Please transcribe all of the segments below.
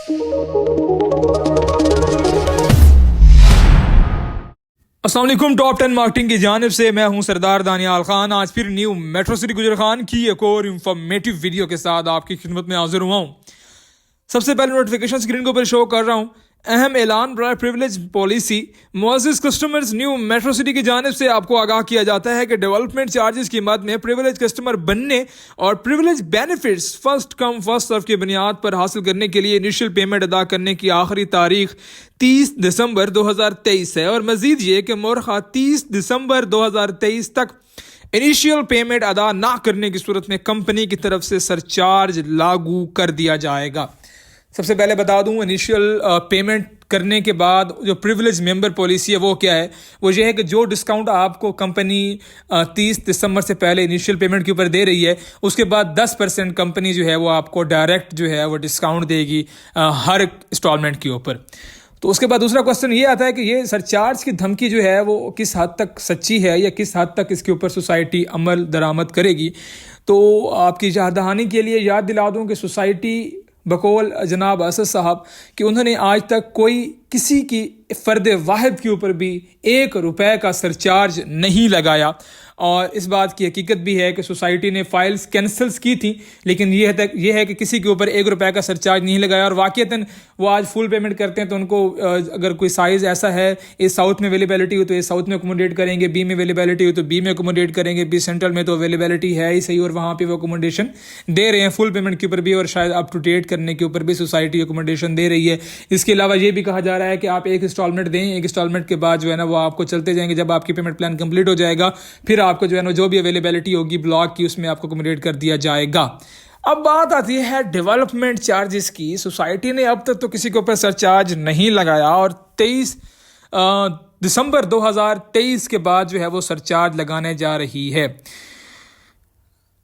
अस्सलाम वालेकुम। Top 10 marketing की जानिब से मैं हूं सरदार दानियाल खान। आज फिर न्यू मेट्रो सिटी गुजर खान की एक और इंफॉर्मेटिव वीडियो के साथ आपकी खिदमत में हाजिर हुआ हूं। सबसे पहले नोटिफिकेशन स्क्रीन के ऊपर शो कर रहा हूं। अहम ऐलान बराए प्रिविलेज पॉलिसी। मुअज़्ज़िज़ कस्टमर्स, न्यू मेट्रो सिटी की जानिब से आपको आगाह किया जाता है कि डेवलपमेंट चार्जेस की मद में प्रिविलेज कस्टमर बनने और privilege benefits first come first serve की बुनियाद पर हासिल करने के लिए इनिशियल पेमेंट अदा करने की आखिरी तारीख 30 दिसंबर 2023 है। और मजीद ये कि मुर्खा 30 दिसंबर 2023 तक इनिशियल पेमेंट अदा ना करने की सूरत में कंपनी की तरफ से सरचार्ज लागू कर दिया जाएगा। सबसे पहले बता दूं, इनिशियल पेमेंट करने के बाद जो प्रिविलेज मेंबर पॉलिसी है वो क्या है। वो ये है कि जो डिस्काउंट आपको कंपनी 30 दिसंबर से पहले इनिशियल पेमेंट के ऊपर दे रही है, उसके बाद 10% कंपनी जो है वो आपको डायरेक्ट जो है वो डिस्काउंट देगी हर इंस्टॉलमेंट के ऊपर। तो उसके बाद दूसरा क्वेश्चन ये आता है कि ये सरचार्ज की धमकी जो है वो किस हद तक सच्ची है या किस हद तक इसके ऊपर सोसाइटी अमल दरामद करेगी। तो आपकी याद दहानी के लिए याद दिला दूं कि सोसाइटी बकौल जनाब असद साहब कि उन्होंने आज तक किसी की फ़र्द वाहिद के ऊपर भी ₹1 का सरचार्ज नहीं लगाया। और इस बात की हकीकत भी है कि सोसाइटी ने फ़ाइल्स कैंसल्स की थी, लेकिन ये है कि किसी के ऊपर ₹1 का सरचार्ज नहीं लगाया। और वाक़ईतन वो आज फुल पेमेंट करते हैं तो उनको अगर कोई साइज़ ऐसा है, ए साउथ में अवेलेबिलिटी हो तो ए साउथ में अकोमोडेट करेंगे, बी में अवेलेबिलिटी हो तो बी में अकोमोडेट करेंगे, बी सेंट्रल में तो अवेलेबिलिटी है ही सही और वहाँ पर वो अकोमोडेशन दे रहे हैं फुल पेमेंट के ऊपर भी, और शायद अप टू डेट करने के ऊपर भी सोसाइटी अकोमोडेशन दे रही है। इसके अलावा ये भी कहा जा रहा है कि आप एक इंस्टॉलमेंट दें, एक इंस्टॉलमेंट के बाद जो है ना वो आपको चलते जाएंगे। जब आपकी पेमेंट प्लान कंप्लीट हो जाएगा फिर आपको जो है ना जो भी अवेलेबिलिटी होगी ब्लॉक की उसमें आपको अकोमोडेट कर दिया जाएगा। अब बात आती है डेवलपमेंट चार्जेस की। सोसाइटी ने अब तक तो किसी के ऊपर सरचार्ज नहीं लगाया और 23 दिसंबर 2023 के बाद जो है वो सरचार्ज लगाने जा रही है।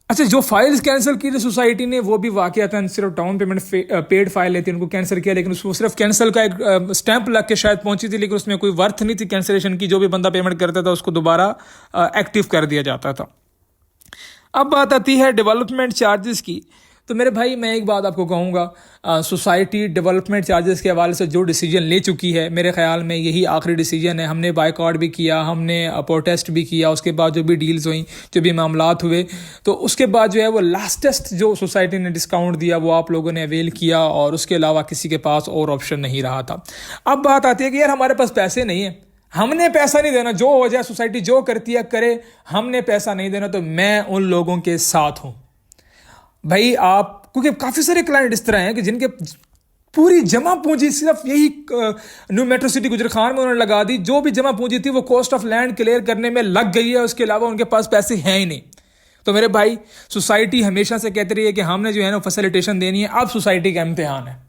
अच्छा, जो फाइल्स कैंसिल की थी सोसाइटी ने वो भी वाकईतन सिर्फ डाउन पेमेंट पेड फाइल लेती है, उनको कैंसिल किया, लेकिन उसको सिर्फ कैंसिल का एक स्टैंप लग के शायद पहुंची थी, लेकिन उसमें कोई वर्थ नहीं थी कैंसिलेशन की। जो भी बंदा पेमेंट करता था उसको दोबारा एक्टिव कर दिया जाता था। अब बात आती है डेवलपमेंट चार्जेस की। तो मेरे भाई मैं एक बात आपको कहूँगा, सोसाइटी डेवलपमेंट चार्जेस के हवाले से जो डिसीजन ले चुकी है, मेरे ख्याल में यही आखिरी डिसीजन है। हमने बायकॉट भी किया, हमने प्रोटेस्ट भी किया, उसके बाद जो भी डील्स हुई, जो भी मामलात हुए, तो उसके बाद जो है वो लास्टेस्ट जो सोसाइटी ने डिस्काउंट दिया वो आप लोगों ने अवेल किया और उसके अलावा किसी के पास और ऑप्शन नहीं रहा था। अब बात आती है कि यार हमारे पास पैसे नहीं है, हमने पैसा नहीं देना, जो हो जाए सोसाइटी जो करती है करे, हमने पैसा नहीं देना। तो मैं उन लोगों के साथ हूँ भाई। आप क्योंकि काफ़ी सारे क्लाइंट इस तरह हैं कि जिनके पूरी जमा पूंजी सिर्फ यही न्यू मेट्रो सिटी गुजर खान में उन्होंने लगा दी। जो भी जमा पूंजी थी वो कॉस्ट ऑफ लैंड क्लियर करने में लग गई है, उसके अलावा उनके पास पैसे हैं ही नहीं। तो मेरे भाई सोसाइटी हमेशा से कहती रही है कि हमने जो है ना फैसिलिटेशन देनी है। अब सोसाइटी का इम्तिहान है,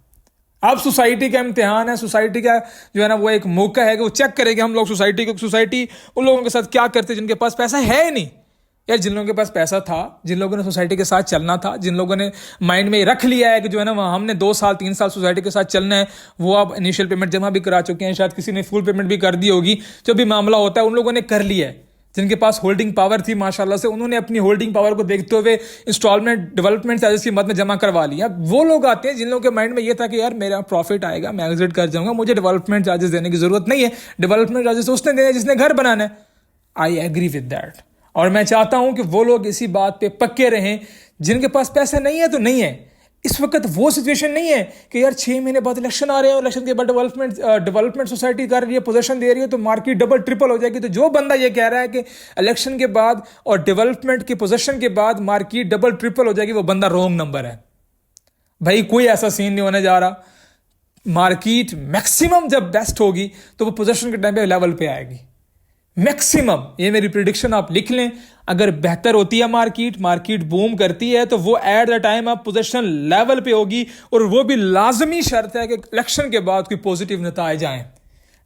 अब सोसाइटी का इम्तिहान है। सोसाइटी का जो है ना वो एक मौका है कि वो चेक करेगा हम लोग सोसाइटी उन लोगों के साथ क्या करते हैं जिनके पास पैसा है ही नहीं। यार जिन लोगों के पास पैसा था, जिन लोगों ने सोसाइटी के साथ चलना था, जिन लोगों ने माइंड में रख लिया है कि जो है ना हमने 2 साल 3 साल सोसाइटी के साथ चलना है, वो अब इनिशियल पेमेंट जमा भी करा चुके हैं, शायद किसी ने फुल पेमेंट भी कर दी होगी। जो भी मामला होता है उन लोगों ने कर लिया है। जिनके पास होल्डिंग पावर थी माशाल्लाह से, उन्होंने अपनी होल्डिंग पावर को देखते हुए इंस्टॉलमेंट डेवलपमेंट चार्जेस की मद में जमा करवा लिया। वो लोग आते हैं जिन लोगों के माइंड में ये था कि यार मेरा प्रॉफिट आएगा, मैं एग्जिट कर जाऊंगा, मुझे डेवलपमेंट चार्जेस देने की जरूरत नहीं है, डेवलपमेंट चार्जेस उसने देने जिसने घर बनाना है। आई एग्री विद दैट, और मैं चाहता हूं कि वो लोग इसी बात पे पक्के रहें। जिनके पास पैसा नहीं है तो नहीं है। इस वक्त वो सिचुएशन नहीं है कि यार 6 महीने बाद इलेक्शन आ रहे हैं और इलेक्शन के बाद डेवलपमेंट सोसाइटी कर रही है, पोजीशन दे रही है, तो मार्केट डबल ट्रिपल हो जाएगी। तो जो बंदा ये कह रहा है कि इलेक्शन के बाद और डेवलपमेंट की पोजीशन के बाद मार्केट डबल ट्रिपल हो जाएगी, वो बंदा रॉन्ग नंबर है भाई। कोई ऐसा सीन नहीं होने जा रहा। मार्केट मैक्सिमम जब बेस्ट होगी तो वो पोजीशन के टाइम पे लेवल पे आएगी मैक्सिमम। ये मेरी प्रिडिक्शन आप लिख लें। अगर बेहतर होती है मार्केट बूम करती है तो वो एट द टाइम आप पोजीशन लेवल पे होगी, और वो भी लाजमी शर्त है कि इलेक्शन के बाद कोई पॉजिटिव नतीजे आए।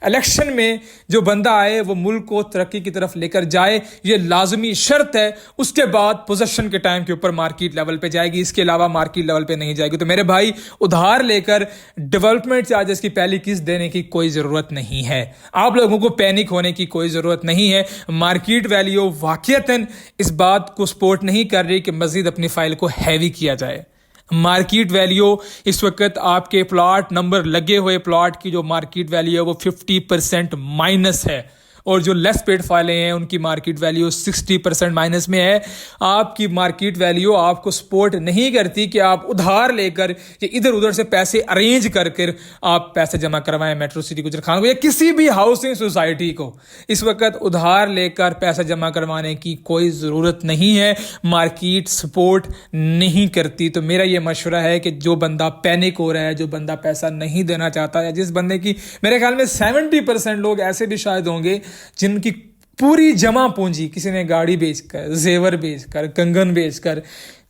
इलेक्शन में जो बंदा आए वो मुल्क को तरक्की की तरफ लेकर जाए, ये लाजमी शर्त है। उसके बाद पोजीशन के टाइम के ऊपर मार्केट लेवल पे जाएगी, इसके अलावा मार्केट लेवल पे नहीं जाएगी। तो मेरे भाई उधार लेकर डेवलपमेंट चार्जेस की पहली किस्त देने की कोई ज़रूरत नहीं है। आप लोगों को पैनिक होने की कोई ज़रूरत नहीं है। मार्केट वैल्यू वाकईतन इस बात को सपोर्ट नहीं कर रही कि मजीद अपनी फाइल को हैवी किया जाए। मार्केट वैल्यू इस वक्त आपके प्लॉट नंबर लगे हुए प्लॉट की जो मार्केट वैल्यू है वो 50% माइनस है, और जो लेस पेड फाइलें हैं उनकी मार्केट वैल्यू 60% माइनस में है। आपकी मार्केट वैल्यू आपको सपोर्ट नहीं करती कि आप उधार लेकर या इधर उधर से पैसे अरेंज कर कर आप पैसे जमा करवाएं मेट्रो सिटी गुजरखान को या किसी भी हाउसिंग सोसाइटी को। इस वक्त उधार लेकर पैसा जमा करवाने की कोई ज़रूरत नहीं है, मार्केट सपोर्ट नहीं करती। तो मेरा ये मशवरा है कि जो बंदा पैनिक हो रहा है, जो बंदा पैसा नहीं देना चाहता, या जिस बंदे की मेरे ख्याल में 70% लोग ऐसे भी शायद होंगे जिनकी पूरी जमा पूंजी किसी ने गाड़ी बेचकर, जेवर बेचकर, कंगन बेचकर,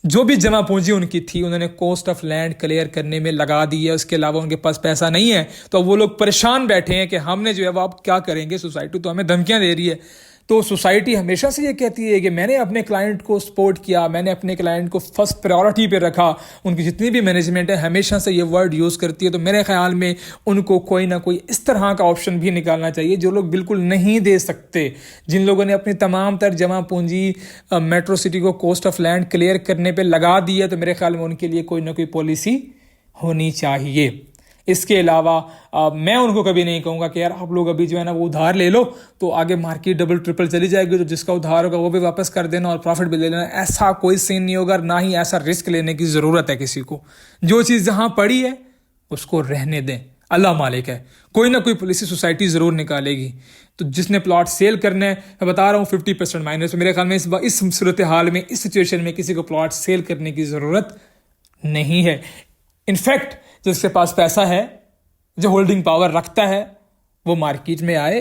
जो भी जमा पूंजी उनकी थी उन्होंने कॉस्ट ऑफ लैंड क्लियर करने में लगा दी है। उसके अलावा उनके पास पैसा नहीं है, तो वो लोग परेशान बैठे हैं कि हमने जो है वो आप क्या करेंगे, सोसाइटी तो हमें धमकियां दे रही है। तो सोसाइटी हमेशा से ये कहती है कि मैंने अपने क्लाइंट को सपोर्ट किया, मैंने अपने क्लाइंट को फर्स्ट प्रायोरिटी पे रखा। उनकी जितनी भी मैनेजमेंट है हमेशा से ये वर्ड यूज़ करती है। तो मेरे ख्याल में उनको कोई ना कोई इस तरह का ऑप्शन भी निकालना चाहिए। जो लोग बिल्कुल नहीं दे सकते, जिन लोगों ने अपनी तमाम तर जमा पूंजी मेट्रो सिटी को कॉस्ट ऑफ लैंड क्लियर करने पर लगा दी है, तो मेरे ख्याल में उनके लिए कोई ना कोई पॉलिसी होनी चाहिए। इसके अलावा मैं उनको कभी नहीं कहूँगा कि यार आप लोग अभी जो है ना वो उधार ले लो तो आगे मार्केट डबल ट्रिपल चली जाएगी, तो जिसका उधार होगा वो भी वापस कर देना और प्रॉफिट भी ले लेना। ऐसा कोई सीन नहीं होगा, ना ही ऐसा रिस्क लेने की ज़रूरत है किसी को। जो चीज़ जहाँ पड़ी है उसको रहने दें, अल्लाह मालिक है, कोई ना कोई पॉलिसी सोसाइटी ज़रूर निकालेगी। तो जिसने प्लॉट सेल करना है, मैं बता रहा हूँ 50% माइनस, मेरे ख्याल में इस सूरत हाल में, इस सिचुएशन में किसी को प्लॉट सेल करने की ज़रूरत नहीं है। इनफैक्ट जिसके पास पैसा है, जो होल्डिंग पावर रखता है, वो मार्केट में आए,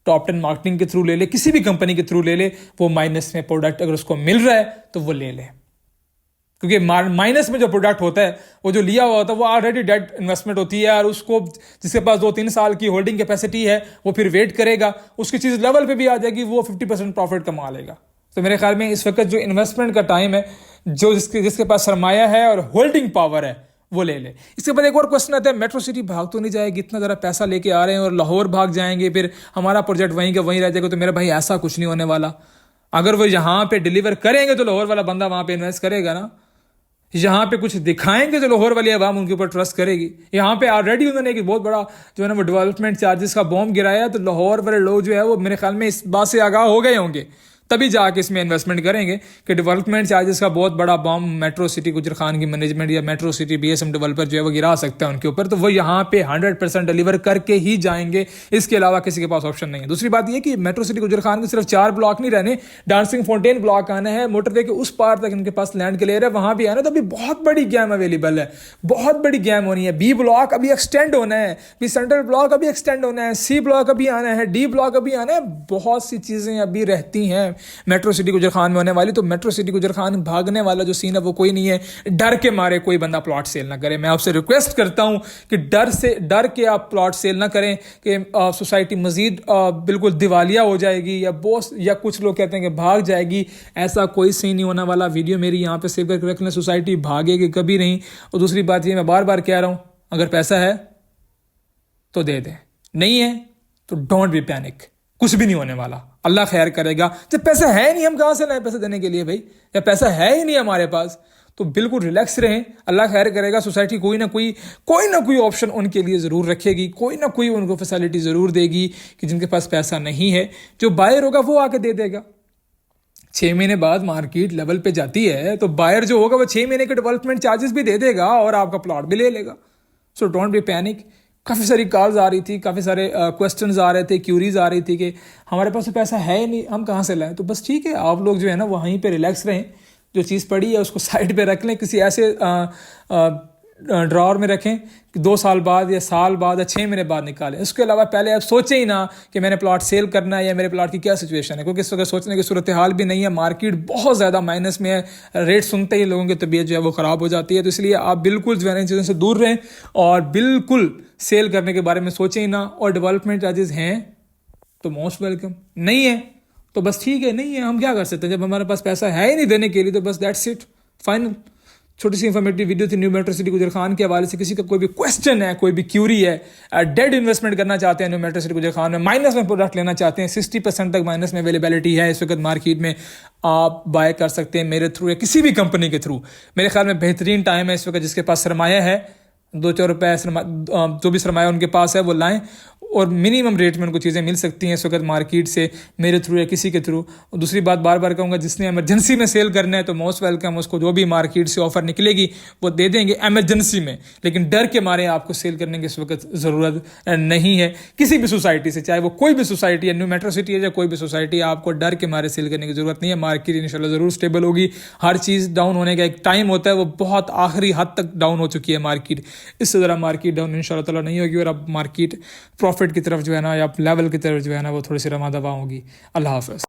टॉप 10 मार्केटिंग के थ्रू ले ले, किसी भी कंपनी के थ्रू ले ले, वो माइनस में प्रोडक्ट अगर उसको मिल रहा है तो वो ले ले। क्योंकि माइनस में जो प्रोडक्ट होता है, वो जो लिया हुआ होता है, वो ऑलरेडी डेड इन्वेस्टमेंट होती है, और उसको जिसके पास 2-3 साल की होल्डिंग कैपेसिटी है वो फिर वेट करेगा, उसकी चीज़ लेवल पे भी आ जाएगी, वो 50% प्रॉफिट कमा लेगा। तो मेरे ख्याल में इस वक्त जो इन्वेस्टमेंट का टाइम है, जो जिसके पास सरमाया है और होल्डिंग पावर है वो ले ले। इसके बाद एक और क्वेश्चन आता है, मेट्रो सिटी भाग तो नहीं जाएगी, इतना ज़रा पैसा लेके आ रहे हैं और लाहौर भाग जाएंगे, फिर हमारा प्रोजेक्ट वहीं का वहीं रह जाएगा। तो मेरा भाई ऐसा कुछ नहीं होने वाला। अगर वो यहाँ पे डिलीवर करेंगे तो लाहौर वाला बंदा वहाँ पे इन्वेस्ट करेगा ना। यहाँ पे कुछ दिखाएंगे तो लाहौर वाली आवाम उनके ऊपर ट्रस्ट करेगी। यहाँ पे ऑलरेडी उन्होंने एक बहुत बड़ा जो है ना वो डेवलपमेंट चार्जेस का बॉम्ब गिराया, तो लाहौर वाले लोग जो है वो मेरे ख्याल में इस बात से आगाह हो गए होंगे, तभी जाके इसमें इन्वेस्टमेंट करेंगे कि डेवलपमेंट चार्जेस का बहुत बड़ा बॉम्ब मेट्रो सिटी गुजरखान की मैनेजमेंट या मेट्रो सिटी बीएसएम डेवलपर जो है वो गिरा सकता है उनके ऊपर। तो वो यहाँ पे 100% डिलीवर करके ही जाएंगे, इसके अलावा किसी के पास ऑप्शन नहीं है। दूसरी बात ये कि मेट्रो सिटी गुजरखान के सिर्फ 4 ब्लॉक नहीं रहने, डांसिंग फाउंटेन ब्लॉक आना है, मोटरवे के उस पार तक इनके पास लैंड क्लियर है, वहां भी आना। तो अभी बहुत बड़ी गेम अवेलेबल है, बहुत बड़ी गेम होनी है। बी ब्लॉक अभी एक्सटेंड होना है, बी सेंट्रल ब्लॉक अभी एक्सटेंड होना है, सी ब्लॉक अभी आना है, डी ब्लॉक अभी आना है। बहुत सी चीजें अभी रहती हैं मेट्रो सिटी गुजरखान में होने वाली। तो मेट्रो सिटी गुजरखान भागने वाला जो सीन है वो कोई नहीं है। डर के मारे कोई बंदा प्लॉट सेल ना करे। मैं आपसे रिक्वेस्ट करता हूं कि डर के आप प्लॉट सेल ना करें कि सोसाइटी मजीद बिल्कुल दिवालिया हो जाएगी या बॉस या कुछ लोग कहते हैं कि भाग जाएगी। ऐसा कोई सीन नहीं होने वाला। वीडियो मेरी यहाँ पे सेव करके रख लें, सोसाइटी भागेगी कभी नहीं। और दूसरी बात ये मैं बार बार कह रहा हूं, अगर पैसा है तो दे दें, नहीं है तो डोंट बी पैनिक, कुछ भी नहीं होने वाला, अल्लाह खैर करेगा। जब पैसा है नहीं, हम कहां से लाए पैसे देने के लिए भाई? या पैसा है ही नहीं हमारे पास, तो बिल्कुल रिलैक्स रहें, अल्लाह खैर करेगा। सोसाइटी कोई ना कोई ऑप्शन उनके लिए ज़रूर रखेगी, कोई ना कोई उनको फैसिलिटी ज़रूर देगी कि जिनके पास पैसा नहीं है, जो बायर होगा वो आके दे देगा। 6 महीने बाद मार्केट लेवल पे जाती है तो बायर जो होगा वो 6 महीने के डेवलपमेंट चार्जेस भी दे देगा और आपका प्लॉट भी ले लेगा। So don't be panic. काफ़ी सारी कॉल्स आ रही थी, काफ़ी सारे क्वेश्चंस आ रहे थे, क्यूरीज आ रही थी कि हमारे पास तो पैसा है ही नहीं, हम कहाँ से लाएं। तो बस ठीक है, आप लोग जो है ना वहीं पे रिलैक्स रहें, जो चीज़ पड़ी है उसको साइड पे रख लें, किसी ऐसे ड्रॉर में रखें कि 2 साल बाद या साल बाद या 6 महीने बाद निकालें। उसके अलावा पहले आप सोचें ही ना कि मैंने प्लॉट सेल करना है या मेरे प्लॉट की क्या सिचुएशन है, क्योंकि इस वक्त सोचने की सूरत हाल भी नहीं है। मार्केट बहुत ज़्यादा माइनस में है, रेट सुनते ही लोगों की तबीयत जो है वो ख़राब हो जाती है। तो इसलिए आप बिल्कुल जो है इन चीज़ों से दूर रहें और बिल्कुल सेल करने के बारे में सोचें ही ना। और डेवलपमेंट चार्जेस हैं तो मोस्ट वेलकम, नहीं है तो बस ठीक है, नहीं है हम क्या कर सकते हैं। जब हमारे पास पैसा है ही नहीं देने के लिए तो बस दैट्स इट, फाइनल। छोटी सी इन्फॉर्मेटिव वीडियो थी न्यू मेट्रो सिटी गुजर खान के हवाले से। किसी का कोई भी क्वेश्चन है, कोई भी क्यूरी है, डेड इन्वेस्टमेंट करना चाहते हैं न्यू मेट्रो सिटी गुजर खान में, माइनस में प्रोडक्ट लेना चाहते हैं, 60% तक माइनस में अवेलेबिलिटी है इस वक्त मार्केट में, आप बाय कर सकते हैं मेरे थ्रू या किसी भी कंपनी के थ्रू। मेरे ख्याल में बेहतरीन टाइम है इस वक्त, जिसके पास सरमाया है, 2-4 रुपये जो भी सरमाया उनके पास है वो लाएं, और मिनिमम रेट में उनको चीज़ें मिल सकती हैं इस वक्त मार्केट से, मेरे थ्रू या किसी के थ्रू। और दूसरी बात बार बार कहूँगा, जिसने एमरजेंसी में सेल करना है तो मोस्ट वेलकम, उसको जो भी मार्केट से ऑफर निकलेगी वो दे देंगे एमरजेंसी में, लेकिन डर के मारे आपको सेल करने की इस वक्त ज़रूरत नहीं है किसी भी सोसाइटी से, चाहे वो कोई भी सोसाइटी है, न्यू मेट्रो सिटी है या कोई भी सोसाइटी है, आपको डर के मारे सेल करने की ज़रूरत नहीं है। मार्केट इंशाल्लाह ज़रूर स्टेबल होगी। हर चीज़ डाउन होने का एक टाइम होता है, वो बहुत आखिरी हद तक डाउन हो चुकी है मार्केट, इससे ज़रा मार्केट डाउन इंशाल्लाह ताला नहीं होगी, और अब मार्केट प्रॉफिट की तरफ जो है ना, या लेवल की तरफ जो है ना, वो थोड़ी सी रमा दवा होगी। अल्लाह हाफ़िज़।